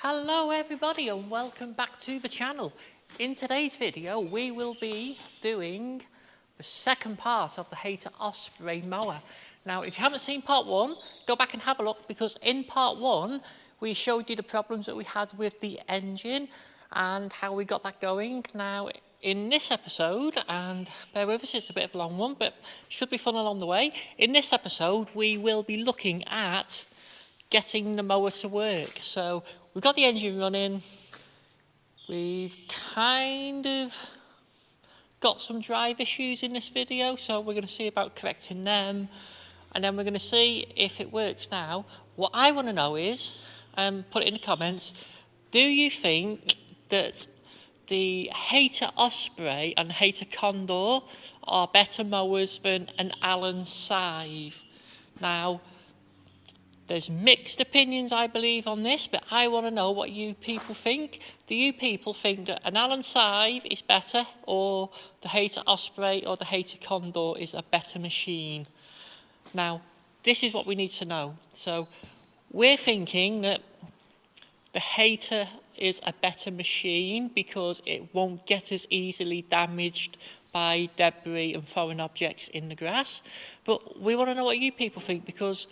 Hello everybody and welcome back to the channel. In today's video we will be doing the second part of the Hayter Osprey mower. Now if you haven't seen part one, go back and have a look, because in part one we showed you the problems that we had with the engine and how we got that going. Now in this episode, and bear with us, it's a bit of a long one but should be fun along the way. In this episode we will be looking at getting the mower to work. So we've got the engine running, we've kind of got some drive issues in this video, so we're going to see about correcting them, and then we're going to see if it works. Now what I want to know is, put it in the comments, do you think that the Hayter Osprey and Hayter Condor are better mowers than an Allen Scythe? Now there's mixed opinions, I believe, on this, but I want to know what you people think. Do you people think that an Allen Scythe is better, or the Hayter Osprey or the Hayter Condor is a better machine? Now, this is what we need to know. So, we're thinking that the Hayter is a better machine because it won't get as easily damaged by debris and foreign objects in the grass. But we want to know what you people think, because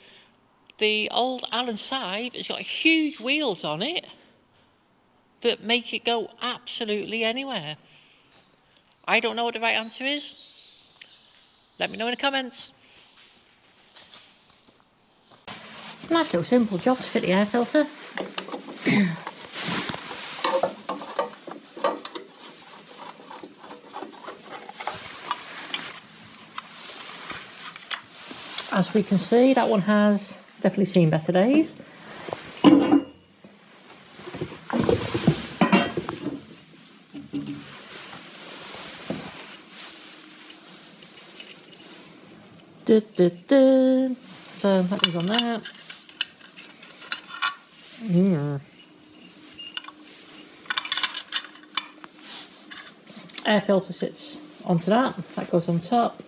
the old Allen Scythe has got huge wheels on it that make it go absolutely anywhere. I don't know what the right answer is. Let me know in the comments. Nice little simple job to fit the air filter. As we can see, that one has definitely seen better days. So that goes on there. Air filter sits onto that. That goes on top,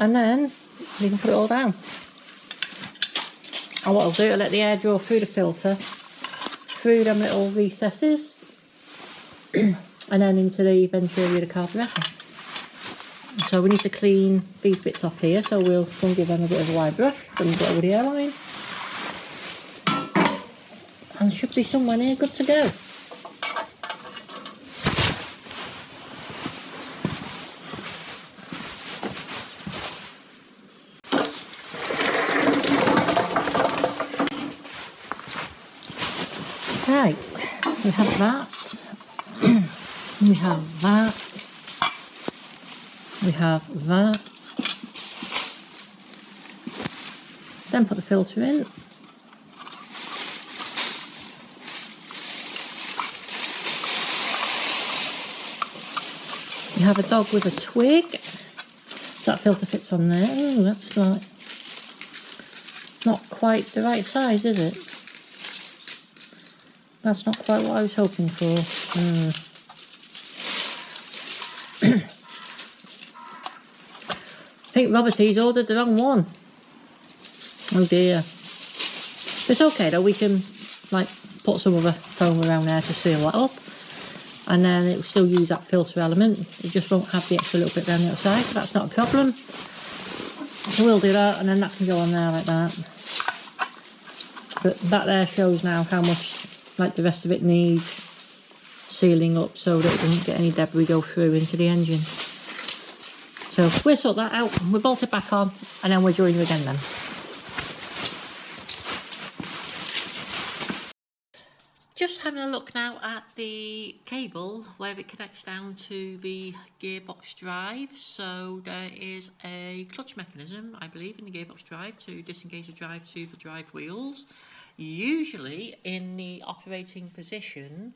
and then you can put it all down. And what I'll do, I'll let the air draw through the filter, through them little recesses, and then into the venturi of the carburettor. So we need to clean these bits off here, so we'll go and give them a bit of a wide brush and get over the airline. And should be somewhere near good to go. Right, so we have that, we have that, we have that, then put the filter in. You have a dog with a twig, so that filter fits on there. Oh, that's like not quite the right size, is it? That's not quite what I was hoping for. I think Robertie's ordered the wrong one. Oh dear. It's okay though, we can like put some other foam around there to seal that up, and then it will still use that filter element. It just won't have the extra little bit around the outside, so that's not a problem. So we'll do that, and then that can go on there like that. But that there shows now how much, like the rest of it, needs sealing up so that it doesn't get any debris go through into the engine. So we'll sort that out, we'll bolt it back on, and then we'll join you again then. Just having a look now at the cable where it connects down to the gearbox drive. So there is a clutch mechanism, I believe, in the gearbox drive to disengage the drive to the drive wheels. Usually in the operating position,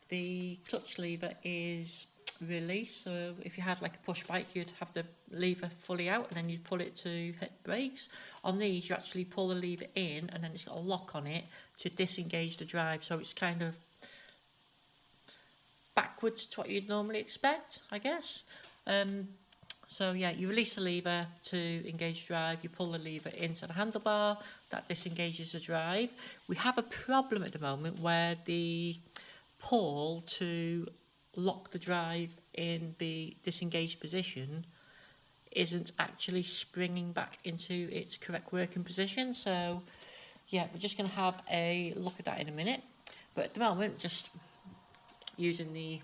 the clutch lever is released. So if you had like a push bike, you'd have the lever fully out and then you'd pull it to hit brakes. On these, you actually pull the lever in and then it's got a lock on it to disengage the drive. So it's kind of backwards to what you'd normally expect, I guess. So yeah, you release the lever to engage drive, you pull the lever into the handlebar, that disengages the drive. We have a problem at the moment where the pull to lock the drive in the disengaged position isn't actually springing back into its correct working position. So yeah, we're just going to have a look at that in a minute. But at the moment, just using the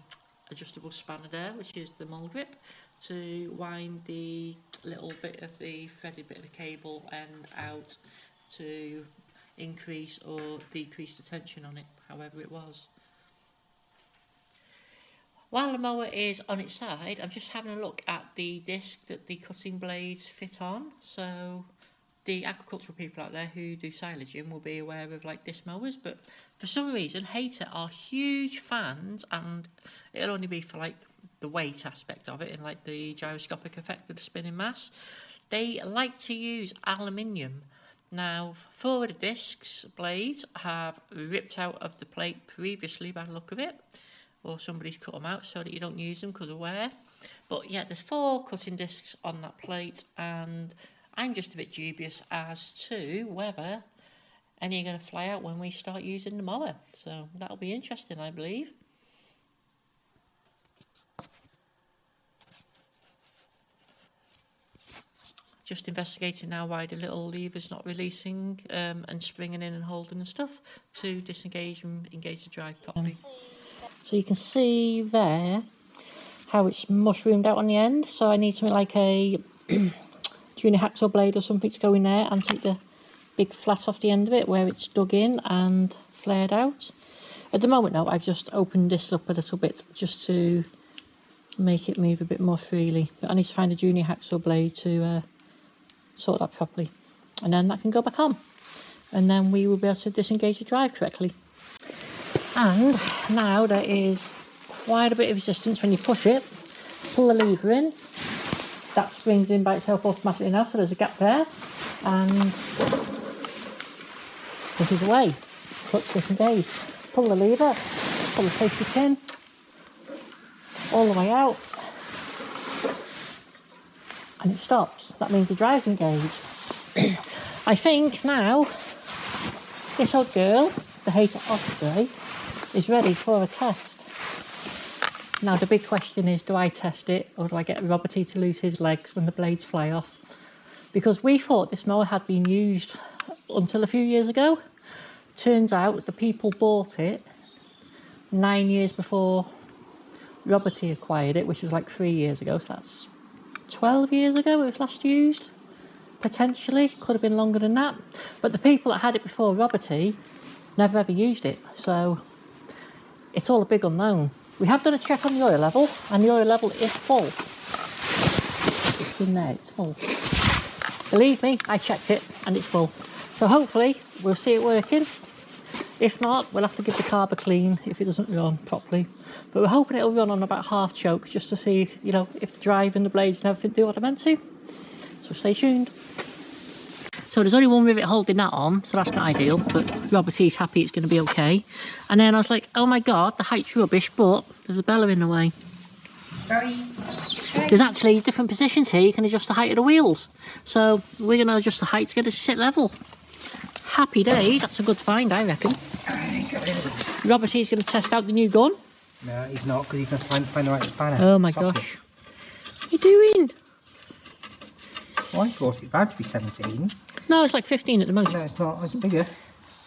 adjustable spanner there, which is the mold rip, to wind the little bit of the threaded bit of the cable end out to increase or decrease the tension on it, however it was. While the mower is on its side, I'm just having a look at the disc that the cutting blades fit on. So the agricultural people out there who do silaging will be aware of like disc mowers, but for some reason Hayter are huge fans, and it'll only be for like the weight aspect of it and like the gyroscopic effect of the spinning mass. They like to use aluminium. Now, 4 of the discs blades have ripped out of the plate previously by the look of it, or somebody's cut them out so that you don't use them because of wear. But yeah, there's 4 cutting discs on that plate, and I'm just a bit dubious as to whether any are going to fly out when we start using the mower. So that'll be interesting, I believe. Just investigating now why the little lever's not releasing and springing in and holding and stuff to disengage and engage the drive properly. So you can see there how it's mushroomed out on the end. So I need something like a junior hacksaw blade or something to go in there and take the big flat off the end of it where it's dug in and flared out. At the moment now, I've just opened this up a little bit just to make it move a bit more freely. But I need to find a junior hacksaw blade to sort that properly, and then that can go back on, and then we will be able to disengage the drive correctly. And now there is quite a bit of resistance when you push it. Pull the lever in, that springs in by itself automatically now, so there's a gap there, and pushes away, clutch disengaged. Pull the lever, pull the safety pin all the way out, and it stops. That means the drive's engaged. I think now this old girl, the Hayter Osprey, is ready for a test. Now the big question is, do I test it or do I get Roberty to lose his legs when the blades fly off? Because we thought this mower had been used until a few years ago. Turns out the people bought it 9 years before Roberty acquired it, which was like 3 years ago, so that's 12 years ago it was last used. Potentially, could have been longer than that. But the people that had it before Roberty never ever used it, so it's all a big unknown. We have done a check on the oil level, and the oil level is full. It's in there, it's full. Believe me, I checked it and it's full. So hopefully we'll see it working. If not, we'll have to give the carb a clean if it doesn't run properly. But we're hoping it'll run on about half choke, just to see, you know, if the drive and the blades and everything do what they're meant to. So stay tuned. So there's only one rivet holding that on, so that's not ideal, but Roberty's happy it's going to be okay. And then I was like, oh my god, the height's rubbish, but there's a bella in the way. Sorry. There's actually different positions here, you can adjust the height of the wheels. So we're going to adjust the height to get it to sit level. Happy days, that's a good find, I reckon. Roberty's going to test out the new gun. No, he's not, because he's going to find the right spanner. Oh my gosh. What are you doing? Well, I thought it's about to be 17. No, it's like 15 at the most. No, it's not. It's bigger.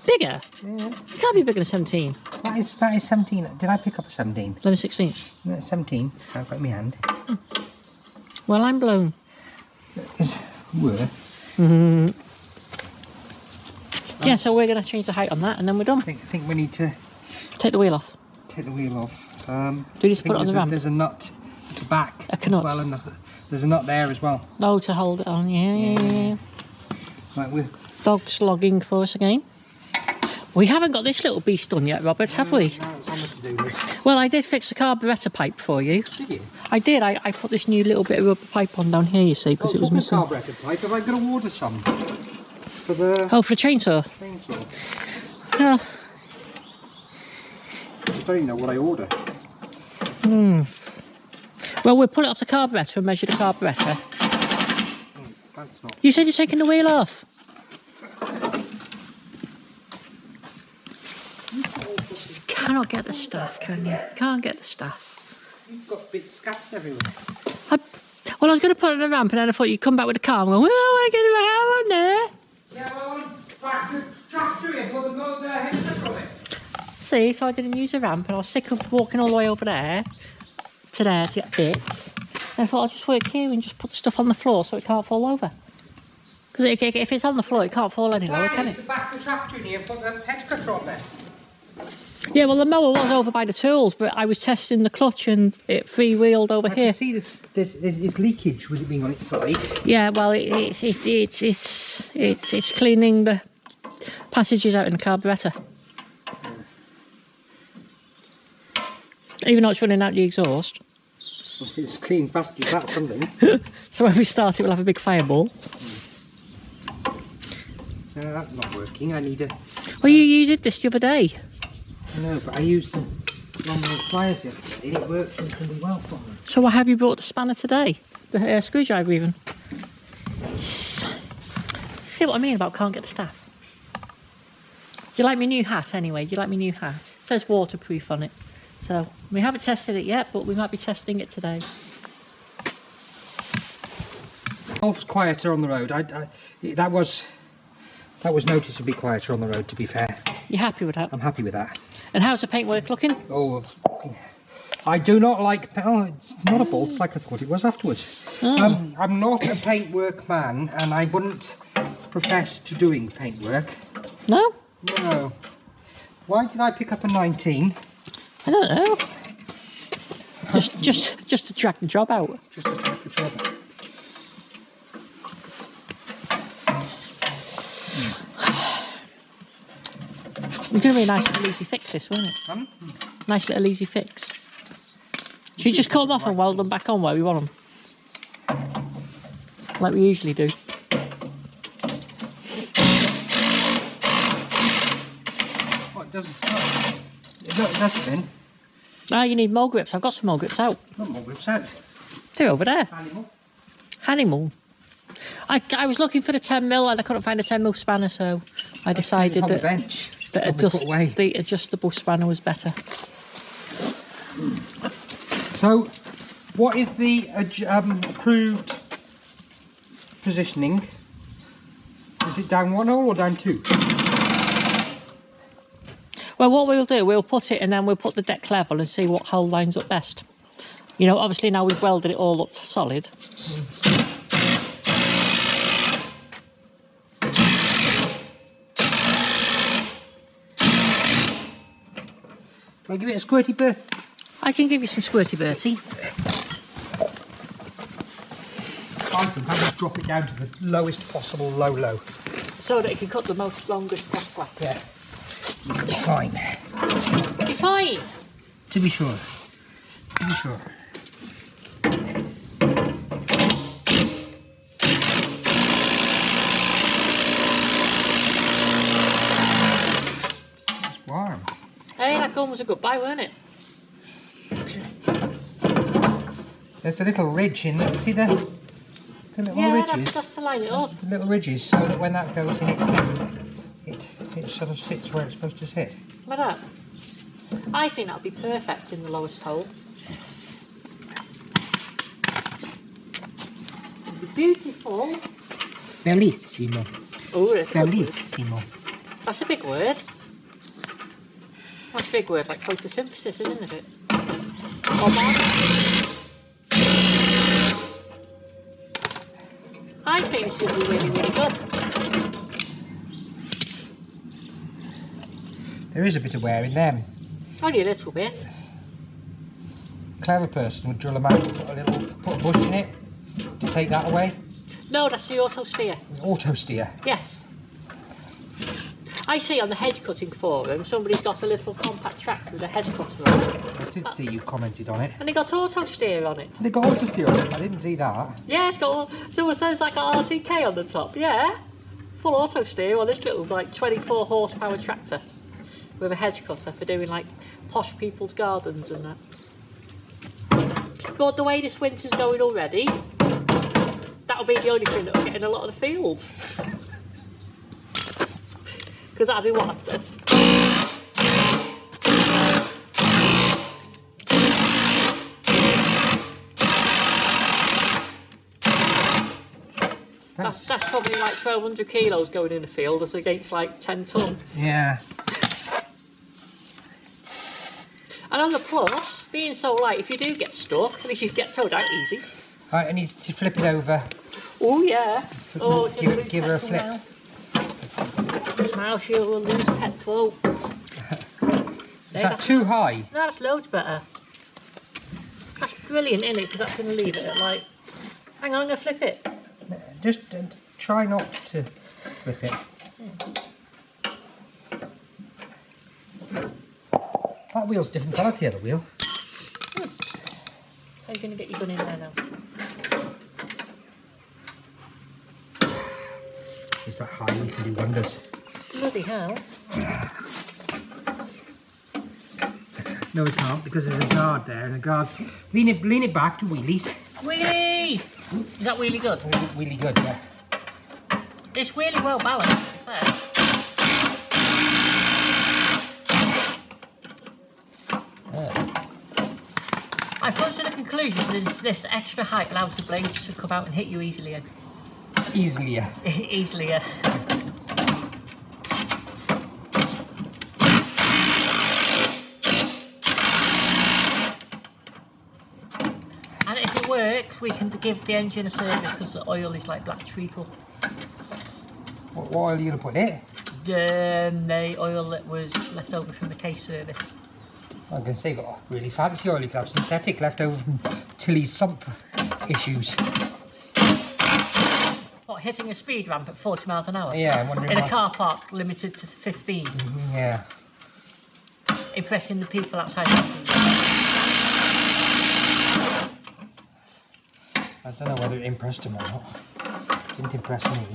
Bigger? Yeah. It can't be bigger than 17. That is 17. Did I pick up a 17? 11/16. No, it's 17. I've got it in my hand. Well, I'm blown. Were. Yeah, so we're going to change the height on that and then we're done. I think we need to take the wheel off. Take the wheel off. Do we just put it on the ramp? There's a nut at the back A nut. as well, and there's a nut there as well. No, to hold it on. Yeah. Right, we're... Dog's logging for us again. We haven't got this little beast done yet, Robert, have we? No, it's on the to-do list. Well, I did fix the carburettor pipe for you. Did you? I did. I put this new little bit of rubber pipe on down here, you see, because it was missing. Carburettor pipe. Have I got to order some for the? Oh, for the chainsaw. Chainsaw. Well, I don't even know what I order. Well, we'll pull it off the carburettor and measure the carburettor. That's not. You said you're taking the wheel off. You cannot get the stuff, can you? Can't get the stuff. You've got bits scattered everywhere. Well, I was going to put it on the ramp and then I thought you'd come back with the car and go, well, I want to get my hair on there. Yeah, well, I want to back the tractor in, put the head on it. See, so I didn't use the ramp and I was sick of walking all the way over there to get bits. And I thought I'll just work here and just put the stuff on the floor so it can't fall over. Because if it's on the floor, it can't fall any lower, can it? To back the tractor in here and put the head cutter on there. Yeah, well, the mower was over by the tools, but I was testing the clutch and it freewheeled over here. I can see this leakage with it being on its side. Yeah, well, it's cleaning the passages out in the carburettor. Even though it's running out the exhaust. Well, it's clean fast, that's something. So when we start it, we'll have a big fireball. No, that's not working. I need a... Well, you did this the other day. I know, but I used the long pliers yesterday and it worked reasonably well for me. So why have you brought the spanner today? The screwdriver even? See what I mean about can't get the staff? Do you like my new hat anyway? Do you like my new hat? It says waterproof on it. So we haven't tested it yet, but we might be testing it today. Golf's quieter on the road. That was noticeably quieter on the road, to be fair. You happy with that? I'm happy with that. And how's the paintwork looking? Oh, I do not like... Oh, it's not a bolt like I thought it was afterwards. Oh. I'm not a paintwork man, and I wouldn't profess to doing paintwork. No? No. Why did I pick up a 19? I don't know. Just to drag the job out. Just to drag the job out. It's going to be a nice little easy fix this, won't it? Nice little easy fix. Should we just cut them off and weld them back on where we want them? Like we usually do. What, it doesn't... No, it doesn't then. Ah, you need more grips. I've got some more grips out. Not more grips out. They're over there. Animal. Animal. I was looking for the 10mm and I couldn't find a 10mm spanner, so I decided on the that, bench. the adjustable spanner was better. So, what is the approved positioning? Is it down one hole or down two? Well, what we'll do, we'll put it and then we'll put the deck level and see what hole lines up best. You know, obviously now we've welded it all up to solid. Can I give it a squirty birth? I can give you some squirty Bertie. I think I would drop it down to the lowest possible low. So that it can cut the most longest crossbar. Yeah. It's fine. Be fine. To be sure. To be sure. It's warm. Hey, that gun was a good buy, weren't it? There's a little ridge in there. See the little ridges? That's to line it up. The little ridges, so that when that goes in, it sort of sits where it's supposed to sit. Like that. I think that'll be perfect in the lowest hole. It'll be beautiful. Bellissimo. Oh, that's a good word. Bellissimo. That's a big word. That's a big word, like photosynthesis, isn't it? Or I think this will be really, really good. There is a bit of wear in them. Only a little bit. A clever person would drill them out and put a bush in it to take that away. No, that's the auto steer. Auto steer. Yes. I see on the hedge cutting forum somebody's got a little compact tractor with a hedge cutter on it. I did see you commented on it. And they got auto steer on it. They got auto steer on it. I didn't see that. Yeah, it's got someone says it's like an RTK on the top. Yeah. Full auto steer on this little like 24 horsepower tractor with a hedge cutter for doing like posh people's gardens and that. But the way this winter's going already, that'll be the only thing that'll get in a lot of the fields. Because that'll be what? That's probably like 1,200 kilos going in the field as against like 10 tonne. Yeah. And on the plus, being so light, if you do get stuck, at least you can get towed out easy. Right, I need to flip it over. Oh yeah. Oh, give her a flip. Now. Now she will lose petrol. Is that too high? No, that's loads better. That's brilliant, isn't it? Because that's going to leave it at like... Hang on, I'm going to flip it. Just try not to flip it. That wheel's different colour to the other wheel. How are you going to get your gun in there now? Is that high? We can do wonders. Bloody hell. No, we can't because there's a guard there, and a guard. Lean it back to wheelies. Wheelie! Is that wheelie good? Wheelie good, yeah. It's really well balanced, to be fair. I've come to the conclusion that this extra height allows the blades to come out and hit you easily. Easily. Easily. And if it works, we can give the engine a service because the oil is like black treacle. What oil are you going to put in it? The oil that was left over from the case service. I'm going to say, got a really fancy oil. You can have synthetic left over from Tilly's sump issues. What, hitting a speed ramp at 40 miles an hour? Yeah, I'm wondering. In a car park limited to 15. Yeah. Impressing the people outside. I don't know whether it impressed him or not. It didn't impress me.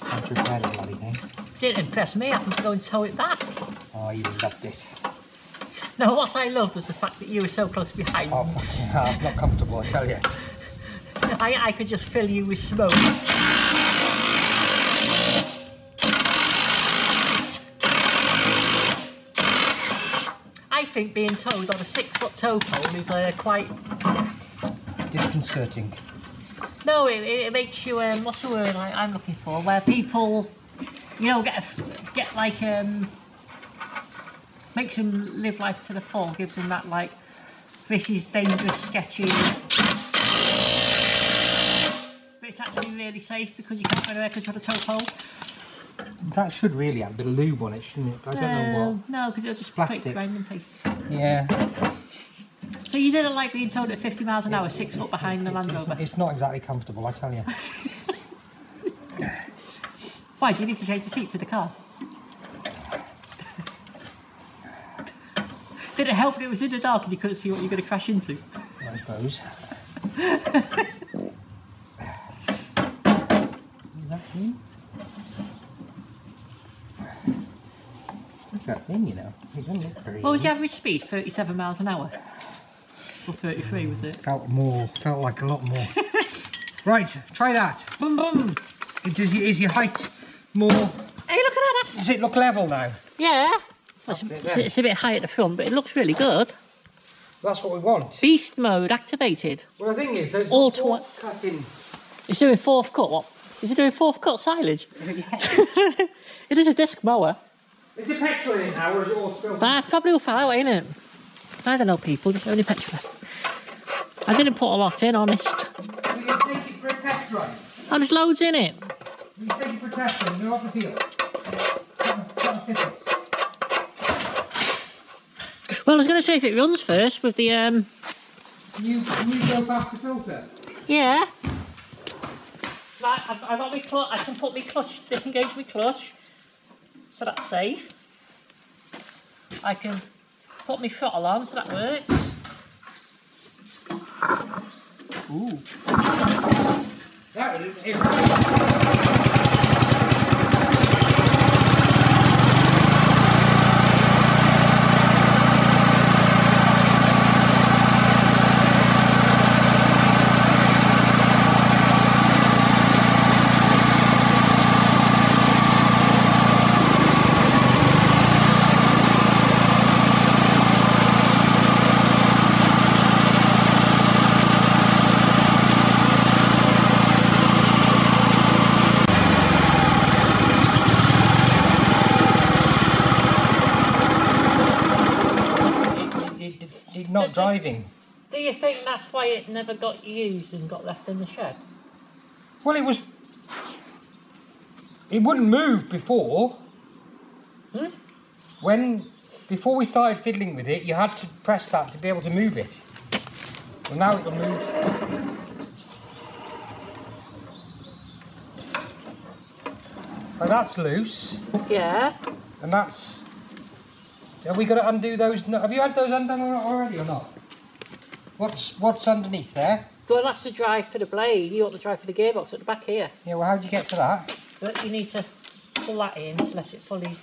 I to repair the bloody thing. Didn't impress me, I can go and tow it back. Oh, you loved it. No, what I loved was the fact that you were so close behind. Oh, that's not comfortable, I tell you. I could just fill you with smoke. I think being towed on a 6-foot tow pole is quite... disconcerting. No, it makes you, what's the word I'm looking for, where people, you know, get like, makes them live life to the full, gives them that like, this is dangerous, sketchy, but it's actually really safe because you can't go anywhere because you've got a tow pole. That should really have a bit of lube on it, shouldn't it? I don't know what. No, because it'll just Plastic. break random place. Yeah. So you didn't like being towed at 50 miles an hour, 6 foot behind the Land Rover? It's not exactly comfortable, I tell you. Why, do you need to change the seat to the car? Did it help that it was in the dark and you couldn't see what you were going to crash into? I suppose. Is that clean? Look at that thing, you know. It doesn't look very... What was the average speed? 37 miles an hour? Or 33 was it? Felt like a lot more. Right, try that. Boom boom! Is your height more... Hey, look at that! Does it look level now? Yeah. That's It's a bit high at the front, but it looks really good. That's what we want. Beast mode activated. Well, the thing is, there's All no cut in. It's doing 4th cut. What? Is it doing 4th cut silage? It is a disc mower. Is it petrol in now, or is it all spilled? That's probably all far out, ain't it? I don't know, people. There's only petrol. I didn't put a lot in, honest. We can take it for a test drive. Oh, there's loads in it. We can take it for a test drive. Go off the field. Well, I was going to say if it runs first with the Can you go past the filter? Yeah. Right, I've got my clutch. I can put my clutch, disengage my clutch, so that's safe. I can put my throttle on, so that works. Ooh. That is... not driving. Do you think that's why it never got used and got left in the shed? Well, it wouldn't move before. Before we started fiddling with it, you had to press that to be able to move it. Well, now it'll move. So that's loose. Yeah. And that's... Have we got to undo those? Have you had those undone already or not? What's underneath there? Well, that's the drive for the blade. You want the drive for the gearbox at the back here. Yeah, well, how do you get to that? But you need to pull that in to let it fully...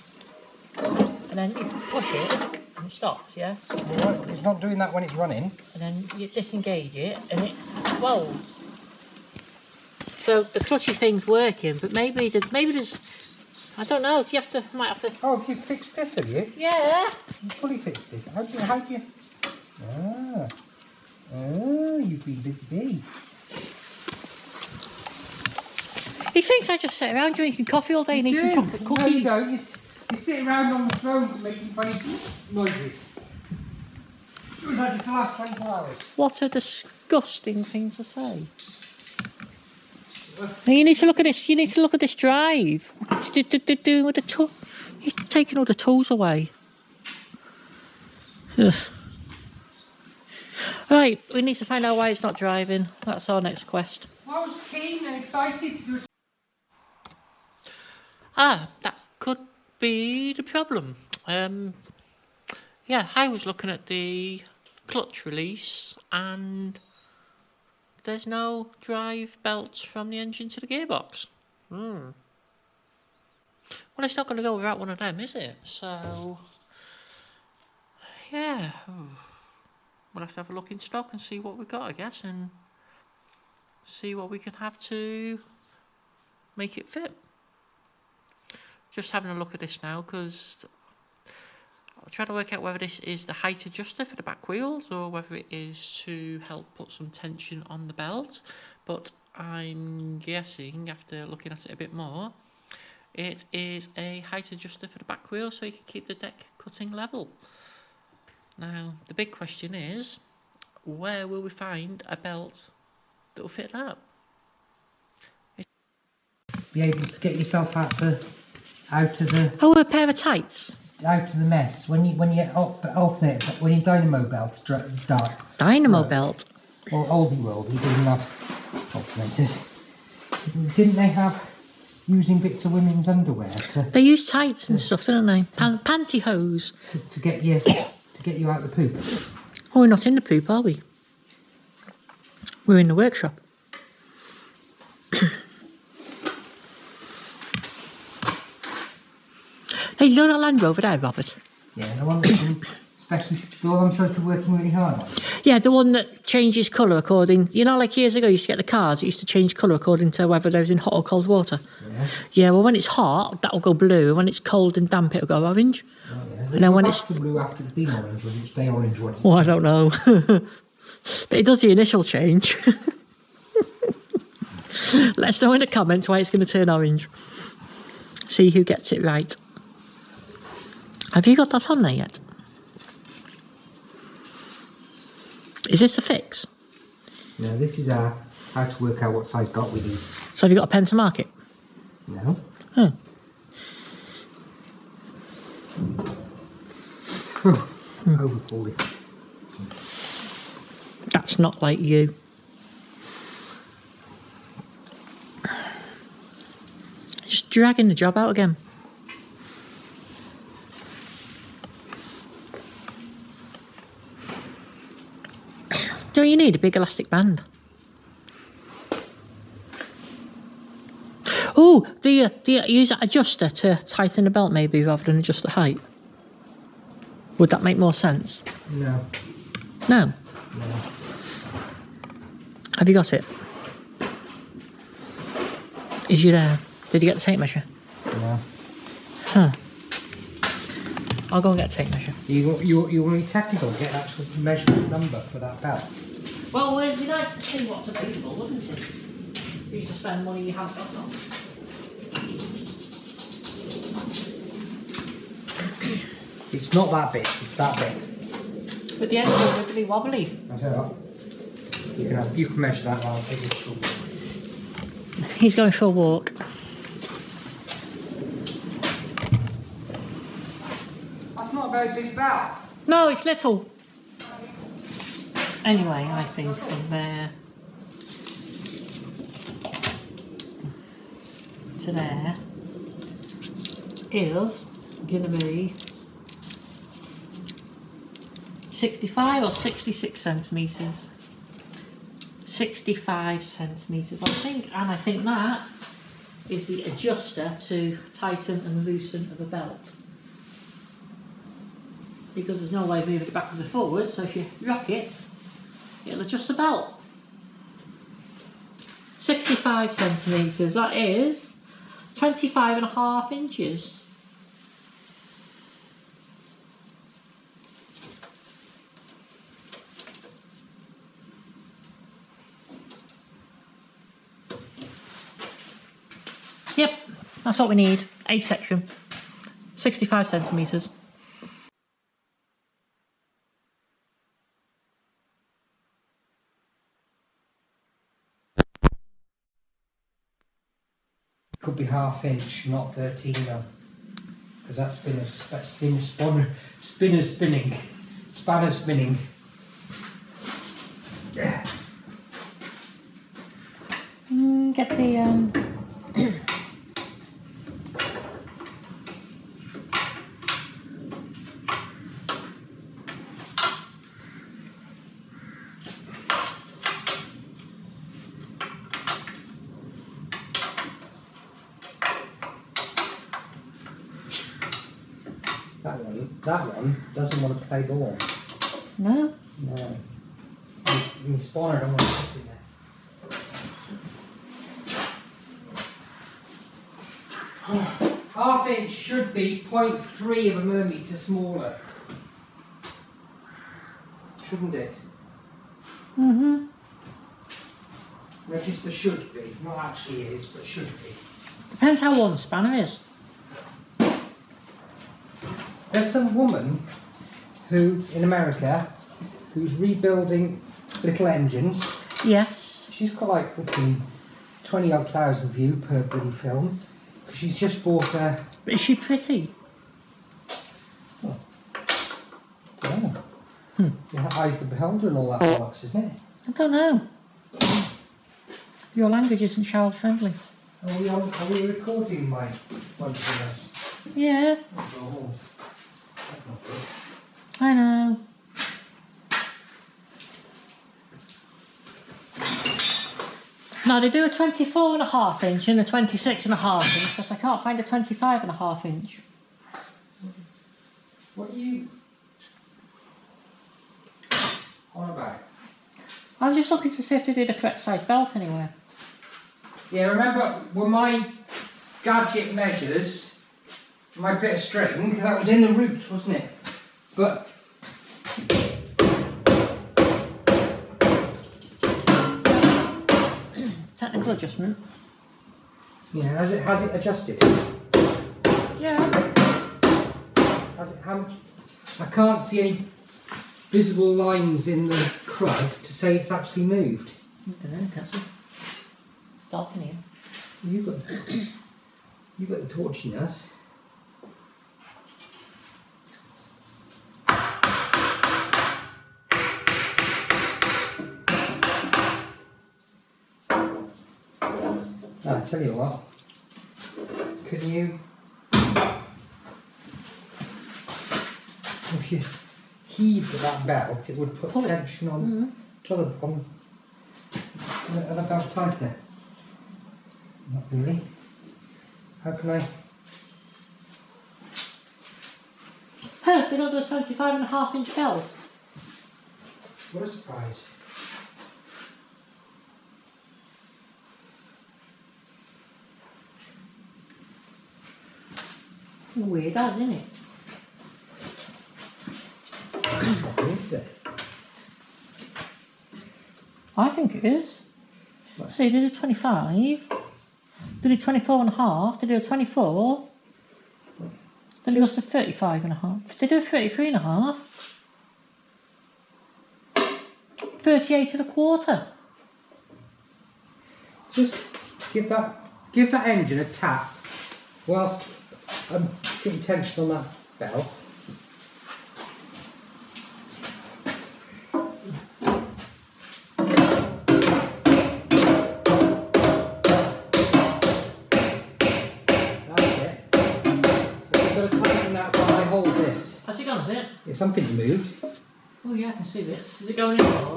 And then you push it and it stops, yeah? Well, it's not doing that when it's running. And then you disengage it and it swells. So the clutchy thing's working, but maybe there's... I don't know, might have to... Oh, you fixed this, have you? Yeah. You fully fixed this. How do you... Oh, you've been busy. He thinks I just sit around drinking coffee all day and eating chocolate cookies. No, you don't. You sit around on the phone making funny noises. It was like the last 24 hours. What a disgusting thing to say. Now you need to look at this. You need to look at this drive. What's doing with the tool? He's taking all the tools away. Ugh. Right, we need to find out why it's not driving. That's our next quest. I was keen and excited to do it. That could be the problem. Yeah, I was looking at the clutch release and there's no drive belts from the engine to the gearbox. Well, it's not going to go without one of them, is it? So, yeah, we'll have to have a look in stock and see what we've got, I guess, and see what we can have to make it fit. Just having a look at this now because I'll try to work out whether this is the height adjuster for the back wheels or whether it is to help put some tension on the belt, but I'm guessing after looking at it a bit more it is a height adjuster for the back wheel so you can keep the deck cutting level. Now the big question is, where will we find a belt that will fit that? Be able to get yourself out of the Oh, a pair of tights. Out of the mess when you alternate when your dynamo belt's dark. Dynamo belt. Or oldie world, he doesn't have alternators. Didn't they have using bits of women's underwear They use tights and stuff, don't they? Pantyhose. To get you out of the poop. Oh, we're not in the poop, are we? We're in the workshop. Hey, you know that Land Rover there, Robert? Yeah, the one especially the one I'm supposed to be working really hard on. Yeah, the one that changes colour according... You know, like years ago, you used to get the cars, it used to change colour according to whether they was in hot or cold water. Yeah. Yeah, well, when it's hot, that'll go blue, and when it's cold and damp, it'll go orange. Oh, yeah. And then when it's... blue after it's been orange, will it stay orange? Well, I don't know. But it does the initial change. Let us know in the comments why it's going to turn orange. See who gets it right. Have you got that on there yet? Is this the fix? No, this is how to work out what size belt we need. So have you got a pen to mark it? No. Oh. Overpulled it. That's not like you. Just dragging the job out again. Don't you need a big elastic band? Oh, do you use that adjuster to tighten the belt maybe rather than adjust the height? Would that make more sense? No. No? No. Have you got it? Is you there? Did you get the tape measure? No. Huh. I'll go and get a tape measure. You want to be technical, get an actual measurement number for that belt. Well, it'd be nice to see what's available, wouldn't it? For you to spend money you haven't got on. It's not that big, it's that big. But the end of it wibbly wobbly. I tell you what. You can measure that while I take it through. He's going for a walk. That's not a very big belt. No, it's little. Anyway, I think from there to there is going to be 65 or 66 centimetres. 65 centimetres, I think, and I think that is the adjuster to tighten and loosen of a belt. Because there's no way of moving it backwards or forwards, so if you rock it, it'll adjust the belt. 65 centimetres, that is 25.5 inches. Yep, that's what we need. A section, 65 centimetres. Could be ½ inch, not 13 though, because that's spanner spinning. Yeah. Get the That one doesn't want to play ball. No. No. My spawner don't want to sit in there. ½ inch should be 0.3 of a millimetre smaller. Shouldn't it? Mm-hmm. Notice the should be, not actually is, but should be. Depends how long the spanner is. There's some woman who, in America, who's rebuilding little engines. Yes. She's got like fucking 20-odd thousand views per bloody film. She's just bought a... But is she pretty? Oh. Yeah. The eyes of the beholder and all that bollocks, isn't it? I don't know. Your language isn't child friendly. Are we recording my one for us? Yeah. Oh, that's not good. I know. Now they do a 24.5 inch and a 26.5 inch, because I can't find a 25.5 inch. What are you on about? I was just looking to see if they did a correct size belt anywhere. Yeah, remember when my gadget measures my bit of string, that was in the roots, wasn't it? But Technical adjustment. yeah, has it adjusted? Yeah. Has it, how much? I can't see any visible lines in the crud to say it's actually moved. I don't know, that's it. It's dark in here. You got the torchiness. I tell you what, can you, if you heaved that belt, it would put tension on the belt tighter. Not really. How can I? Huh, they don't do a 25.5 inch belt. What a surprise. Weird as, isn't it? What is it? I think it is. So they did a 25, they did 24.5, they did a 24, then it goes to 35.5. They do a 33.5. 38.25. Just give that engine a tap whilst I'm getting tension on that belt. That's it. So you've got to tighten that while I hold this. Has it gone, is it? Yeah, something's moved. Oh yeah, I can see this. Is it going in or?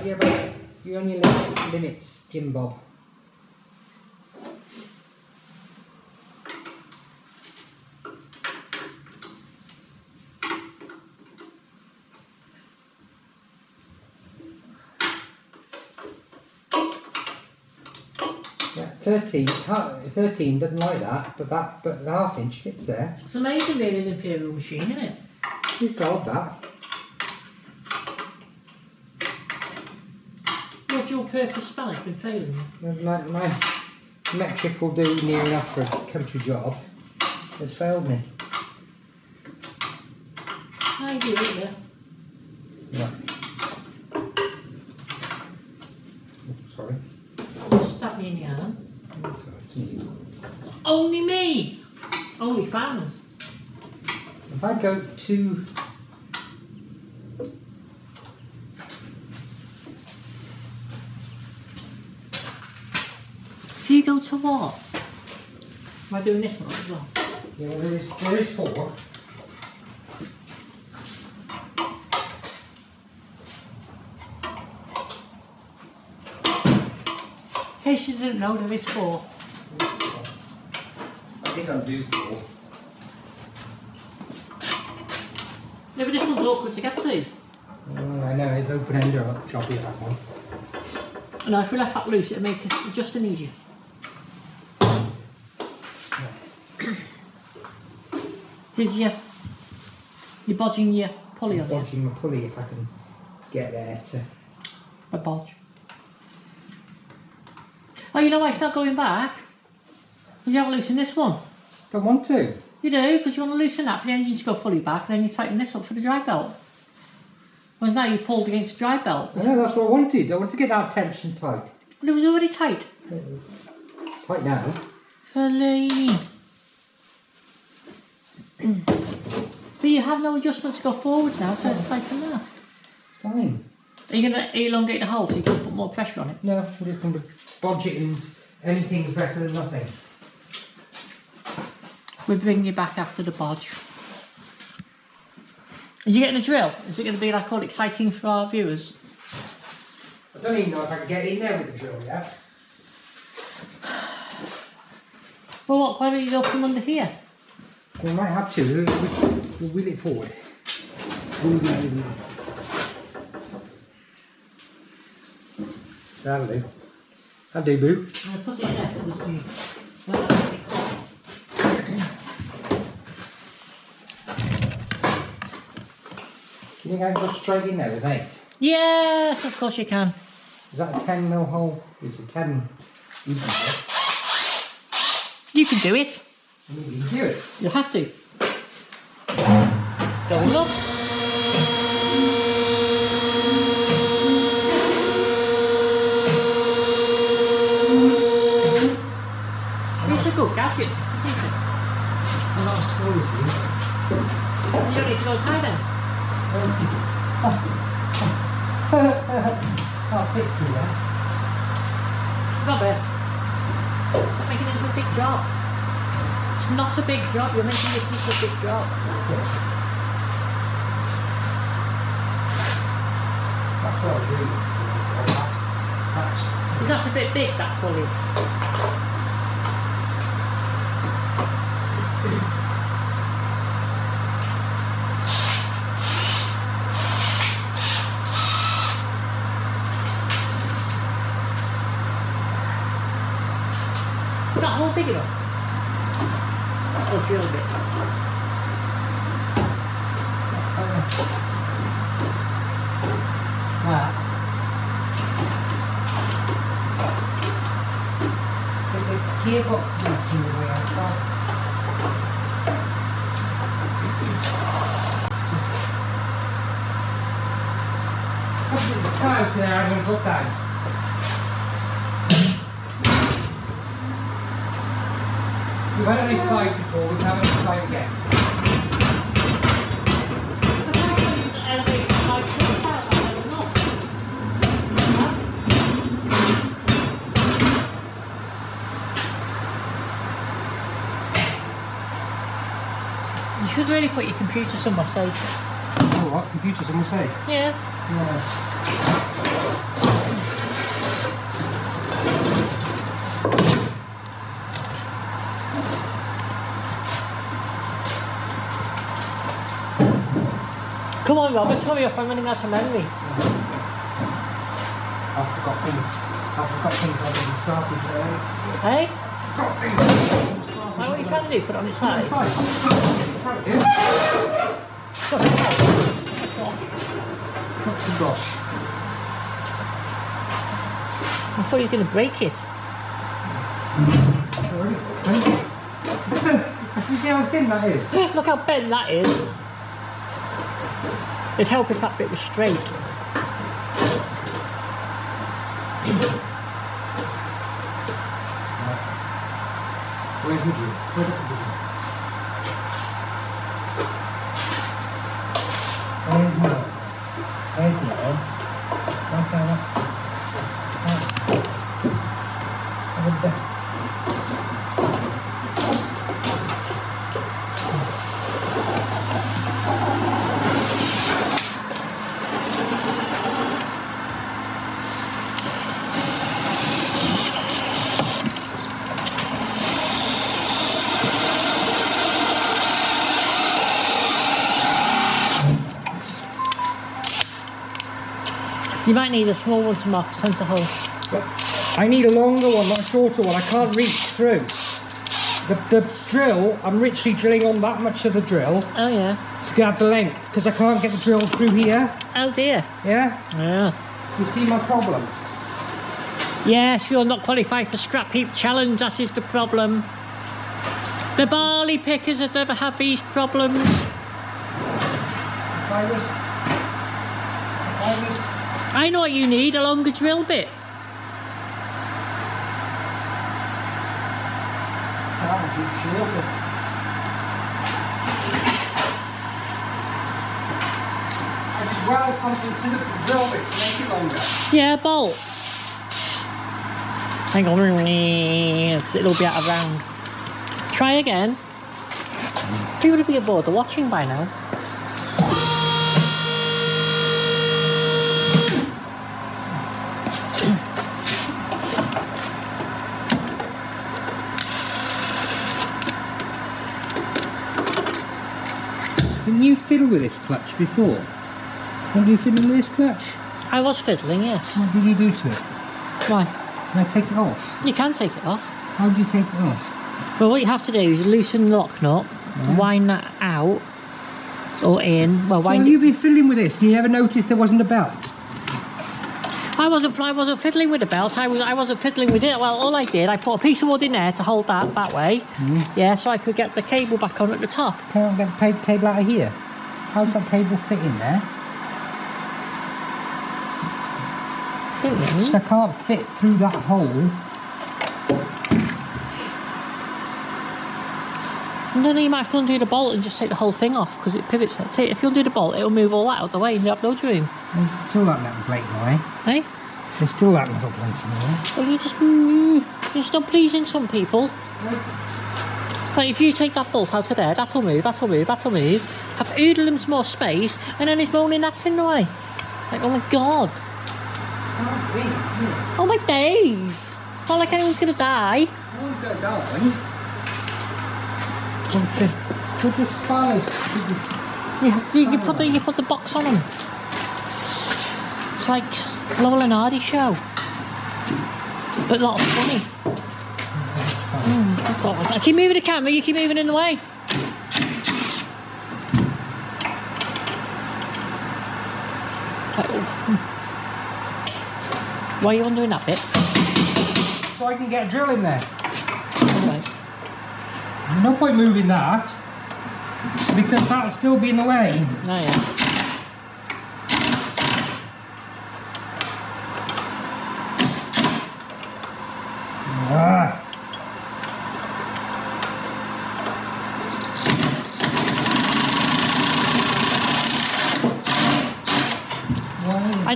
Yeah, but you're on your limits, Jim Bob. Yeah, 13 doesn't like that, but the half inch fits there. It's amazing being an Imperial machine, isn't it? You solved that. Your dual purpose spelling's been failing you. My metric will do near enough for a country job. Has failed me. I do it there. Right. Oh, sorry. Stab me in the arm. Sorry, it's me. Only me! Only fans. If I go to If you go to what? Am I doing this one as well? yeah, well, there is 4. In case you didn't know, there is 4. I think I'm due 4. Yeah, but this one's awkward to get to. Oh, I know, it's open-ended choppy that one. And if we left that loose, it'll make it adjusting easier. Here's your bodging your pulley on there. Bodging my pulley if I can get there to... A bodge. Oh, you know why it's not going back? Because you haven't loosened this one. Don't want to. You do, because you want to loosen that for the engine to go fully back, and then you tighten this up for the drive belt. Whereas now you pulled against the drive belt. I know, that's what I wanted. I want to get that tension tight. But it was already tight. Tight now. Feline. But you have no adjustment to go forwards now, so tighten that. Fine. Are you going to elongate the hole so you can put more pressure on it? No, I'm just going to bodge it and anything's better than nothing. We'll bring you back after the bodge. Are you getting a drill? Is it going to be like all exciting for our viewers? I don't even know if I can get in there with the drill yet. Well, what? Why don't you go from under here? We might have to. We'll wheel it forward. Wheel. That'll do. That'll do, boo. I'm going to put it in there so it doesn't move. Do you think I can go straight in there with 8? Yes, of course you can. Is that a 10mm hole? It's a 10. You can do it. You can do it. Maybe you can do it. You'll have to. Going up. It's a good gadget, isn't it? I'm not as tall as you. You don't need to go as high then. Can't fit through there. Robert, stop making it into a big job. It's not a big job, you're making it into a big job. That's what I was reading. Is that a bit big, that pulley? Is that hole big enough? Or drill bit? The gearbox is in the way outside. the clouds there I'm going to drop down. We've had it this side before, we can have it this side again. You should really put your computer somewhere safe. Oh, what? Computer somewhere safe? Yeah. Come on, Robert, hurry up, I'm running out of memory. I've forgot things already started today. Hey? Got things. What are you trying to do? Put it on its side? What's the gosh? I thought you were going to break it. Sorry. You see how thin that is? Look how bent that is. It'd help if that bit was straight. Where's the drill? Where's the drill? Where's the drill? Where's the drill? You might need a small one to mark the centre hole. I need a longer one, not a shorter one. I can't reach through. The drill, I'm literally drilling on that much of the drill Oh yeah. to get the length, because I can't get the drill through here. Oh dear. Yeah? Yeah. You see my problem? Yes, you're not qualified for Scrap Heap Challenge, that is the problem. The barley pickers have never had these problems. I know what you need, a longer drill bit. I just weld something to the drill bit to make it longer. Yeah, bolt. Hang on, it'll be out of round. Try again. People would be bored of watching by now. Didn't you fiddle with this clutch before? Weren't you fiddling with this clutch? I was fiddling, yes. What did you do to it? Why? Can I take it off? You can take it off. How do you take it off? Well, what you have to do is loosen the lock nut, wind that out, or in. Well, So wind have it. you been fiddling with this and you never noticed there wasn't a belt? I wasn't fiddling with the belt. I wasn't fiddling with it. Well, all I did, I put a piece of wood in there to hold that way. Yeah, so I could get the cable back on at the top. Can't get the cable out of here. How's that cable fit in there? Just I can't fit through that hole. No, you might have to undo the bolt and just take the whole thing off because it pivots. If you undo the bolt, it'll move all that out of the way and you have no room. There's still that metal plate in the way. Eh? There's still that metal plate in the way. Well, you're still pleasing some people. But if you take that bolt out of there, that'll move. Have Oodleham's more space, and then he's moaning that's in the way. Like, oh my god. Oh my days. Not like anyone's gonna die. No one's going to die. Put the spars. You put the box on them. It's like Laurel and Hardy show, but not funny. God. I keep moving the camera, you keep moving in the way. Why are you undoing that bit? So I can get a drill in there. Right. No point moving that, because that'll still be in the way. Oh yeah.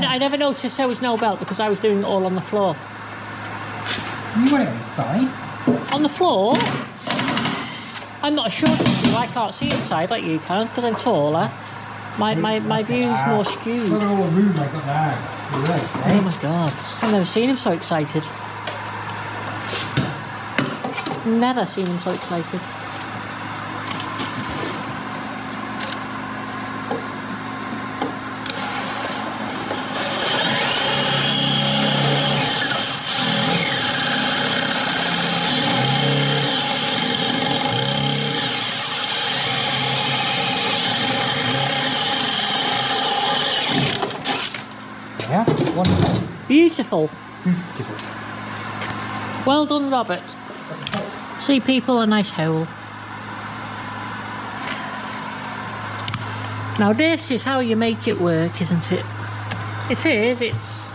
I never noticed there was no belt because I was doing it all on the floor. You went inside. On the floor? I'm not sure, I can't see inside like you can because I'm taller. My view's more skewed. Look at all the room I got there. Oh my god, I've never seen him so excited. Never seen him so excited. Yeah, wonderful. Beautiful. Beautiful. Well done, Robert. See people, a nice hole. Now this is how you make it work, isn't it? It is, it's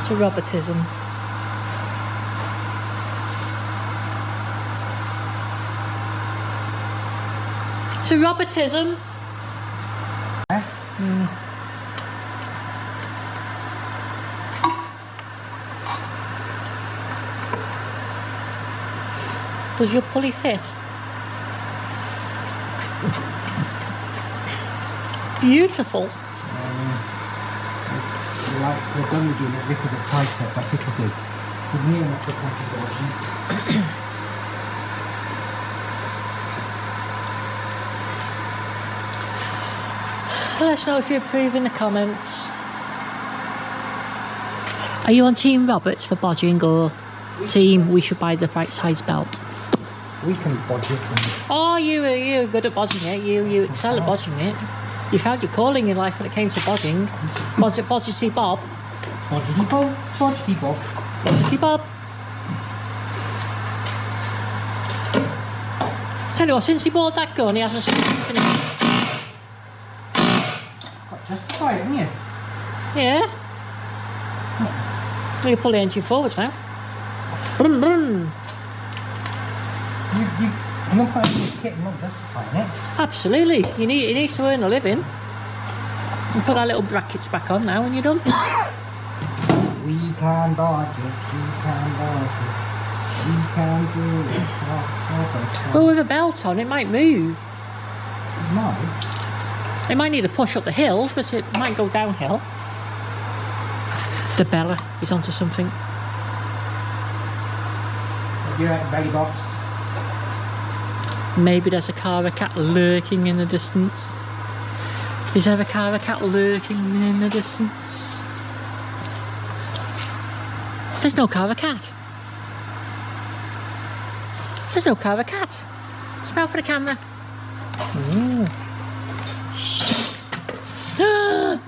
a Robertism. It's a Robertism. Does your pulley fit? Beautiful. Like we're done with doing it a little bit tighter, but it'll do. We're near enough for contribution. Let us know if you approve in the comments. Are you on Team Roberts for bodging or Team we should buy the right size belt? We can bodge it. Oh, you're good at bodging it. You excel at bodging it. You found your calling in life when it came to bodging. Bodgety Bob. Bodgety Bob. Bodgety Bob. Bodgety Bob. Tell you what, since he bought that gun, he hasn't seen it. Got justified, haven't you? Yeah. You pull the engine forwards now. Brum, brum. You're not putting this kit and not justifying it. Absolutely. He needs to earn a living. And put our little brackets back on now when you're done. We can bodge it. We can bodge it. We can do it. Well, with a belt on, it might move. It might. It might need a push up the hills, but it might go downhill. The Bella is onto something. You're at belly box. Maybe there's a car or cat lurking in the distance. Is there a car or cat lurking in the distance? There's no car or cat. There's no car or cat. Smell for the camera. Ooh. Ah!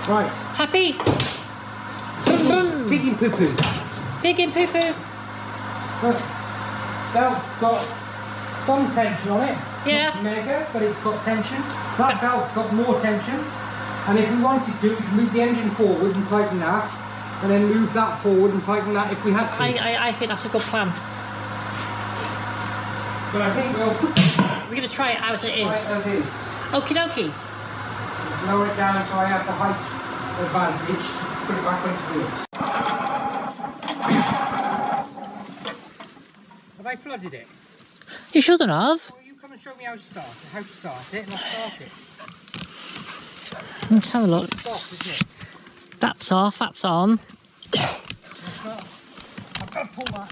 Right. Happy? Brum, brum. Pig in poo poo. Pig in poo poo. Look, belt's got some tension on it. Yeah. Not mega, but it's got tension. That belt's got more tension. And if we wanted to, we can move the engine forward and tighten that, and then move that forward and tighten that if we had to. I think that's a good plan. But I think we'll We're going to try it as it is. try it as is. Okie dokie. Lower it down so I have the height advantage to put it back onto wheels. Have I flooded it? You shouldn't have. Well, you come and show me how to start it, and I'll start it. Let's have a look. It's off, isn't it? That's off, that's on. I've got to pull that.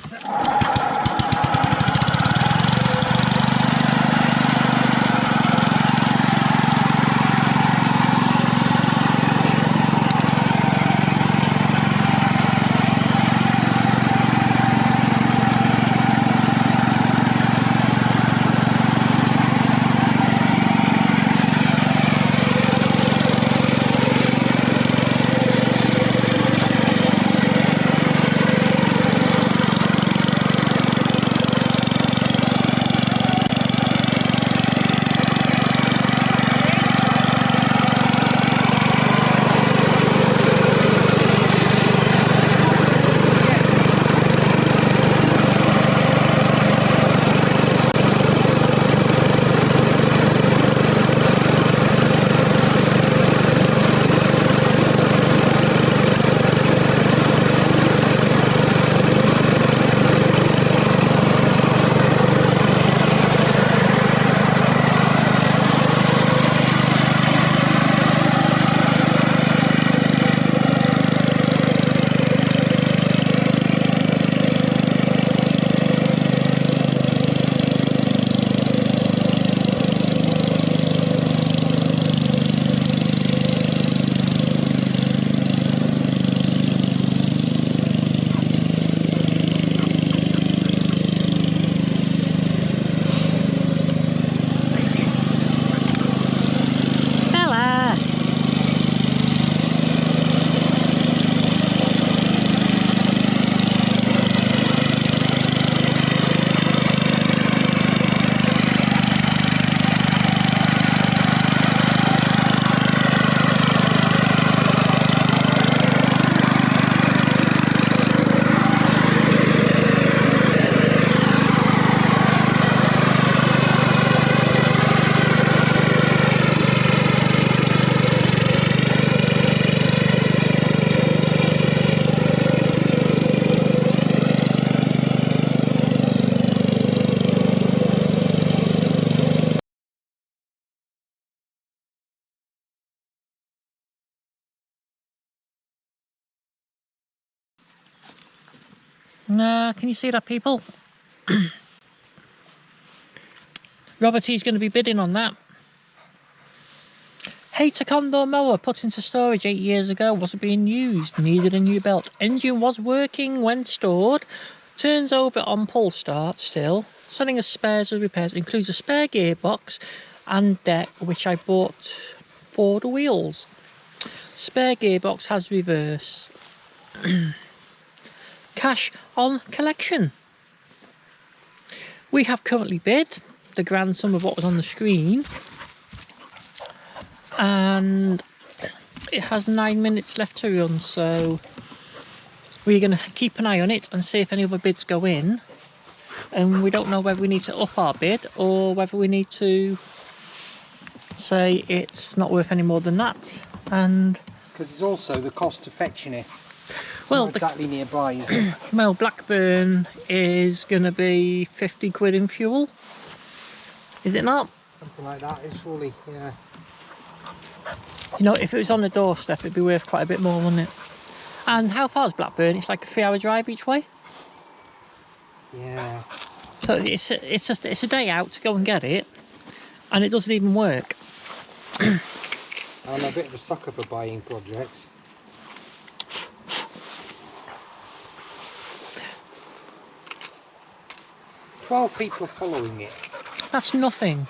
Nah, can you see that, people? Robert E's going to be bidding on that. Hayter Condor mower put into storage 8 years ago, wasn't being used, needed a new belt. Engine was working when stored, turns over on pull start still. Selling as spares as repairs, includes a spare gearbox and deck which I bought for the wheels. Spare gearbox has reverse. Cash on collection. We have currently bid the grand sum of what was on the screen, and it has 9 minutes left to run, so we're going to keep an eye on it and see if any other bids go in. And we don't know whether we need to up our bid or whether we need to say it's not worth any more than that. And because there's also the cost of fetching it. It's well, not exactly nearby, is it? well, Blackburn is going to be 50 quid in fuel. Is it not? Something like that, it's surely, yeah. You know, if it was on the doorstep, it'd be worth quite a bit more, wouldn't it? And how far is Blackburn? It's like a 3-hour drive each way. Yeah. So it's a day out to go and get it, and it doesn't even work. I'm a bit of a sucker for buying projects. "12 people are following it." That's nothing.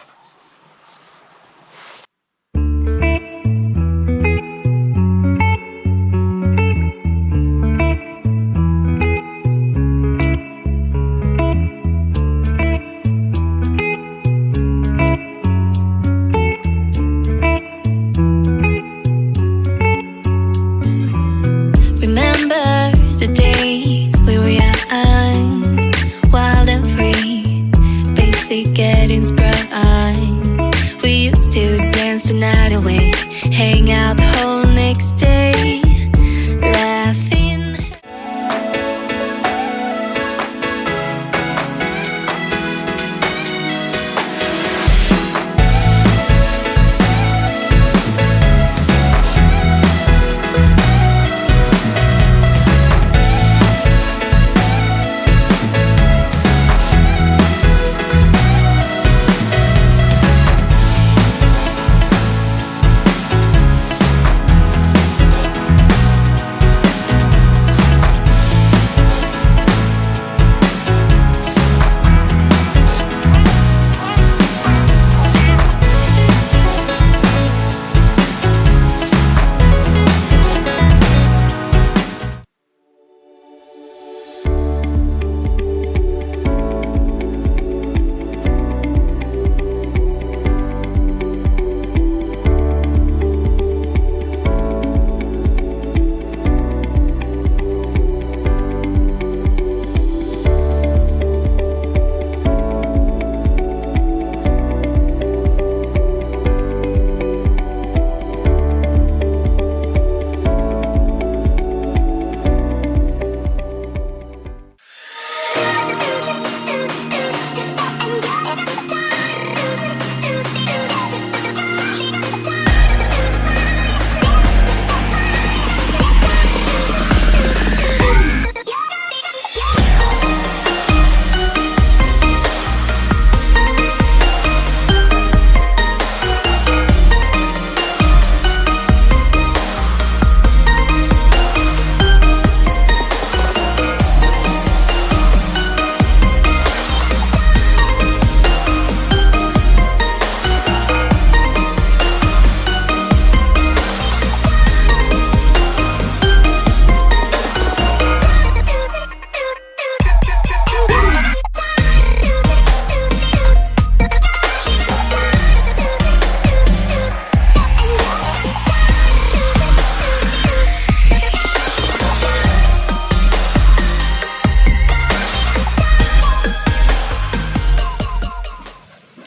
Getting sprung. We used to dance the night away, hang out the whole next day, laughing.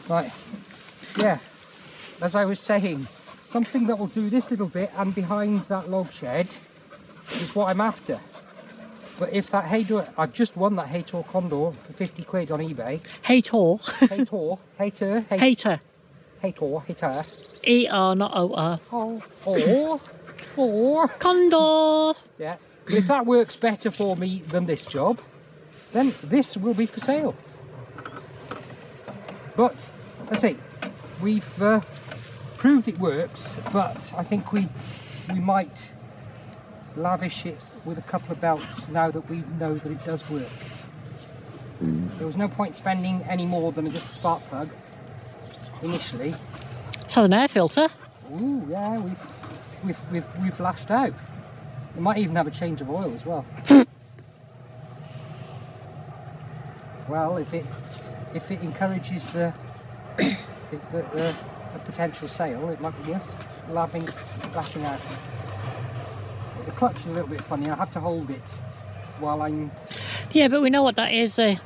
Right, yeah, as I was saying, something that will do this little bit and behind that log shed is what I'm after. But if that Hayter, I've just won that Hayter Condor for 50 quid on eBay. Hayter. Hayter. E-R, not O-R. Oh. Condor. Yeah, but if that works better for me than this job, then this will be for sale. But let's see, we've proved it works, but I think we might lavish it with a couple of belts now that we know that it does work. There was no point spending any more than just a spark plug initially. It's an air filter. Ooh, yeah, we've lashed out. We might even have a change of oil as well. Well, if it encourages the potential sale, it might be worth lashing out. The clutch is a little bit funny. I have to hold it while I'm... Yeah, but we know what that is. The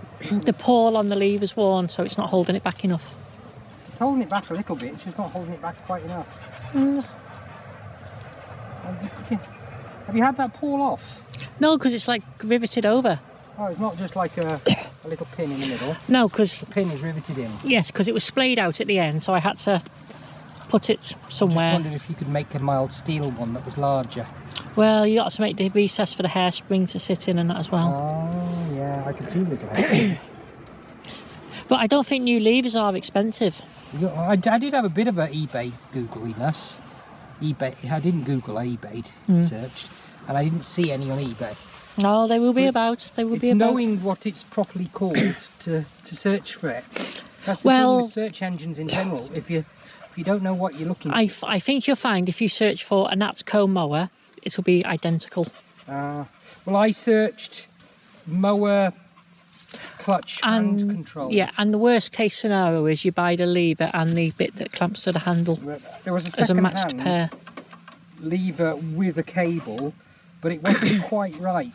pawl on the lever's worn, so it's not holding it back enough. It's holding it back a little bit, it's just not holding it back quite enough. Have you had that pawl off? No, because it's like riveted over. Oh, it's not just like a little pin in the middle? No, because... The pin is riveted in? Yes, because it was splayed out at the end, so I had to put it somewhere. I just wondered if you could make a mild steel one that was larger. Well, you got to make the recess for the hairspring to sit in and that as well. Oh, yeah, I can see the little hair. But I don't think new levers are expensive. I did have a bit of an eBay googliness. I didn't Google, I eBay'd, searched, and I didn't see any on eBay. No, they will be about. They will be about. Knowing what it's properly called to search for it. That's the thing with search engines in general. If you don't know what you're looking for. I think you'll find if you search for a Natco mower, it'll be identical. Well, I searched mower, clutch and control. Yeah, and the worst case scenario is you buy the lever and the bit that clamps to the handle. There was as a matched pair. Lever with a cable, but it wasn't quite right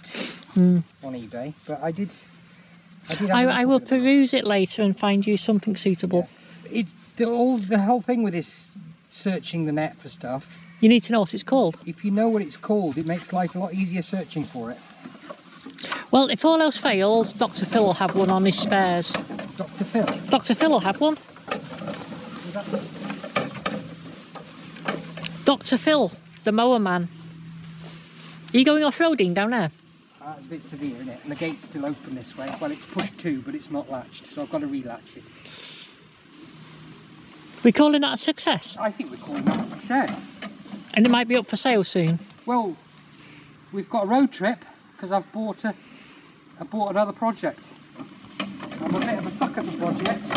on eBay. But I did. I will peruse it later and find you something suitable. Yeah. The whole thing with this searching the net for stuff. You need to know what it's called. If you know what it's called, it makes life a lot easier searching for it. Well, if all else fails, Dr. Phil will have one on his spares. Dr. Phil? Dr. Phil will have one. Dr. Phil, the mower man. Are you going off-roading down there? It's a bit severe, isn't it? And the gate's still open this way. Well, it's pushed to, but it's not latched, so I've got to relatch it. We're calling that a success? I think we're calling that a success. And it might be up for sale soon? Well, we've got a road trip, because I bought another project. I'm a bit of a sucker for projects.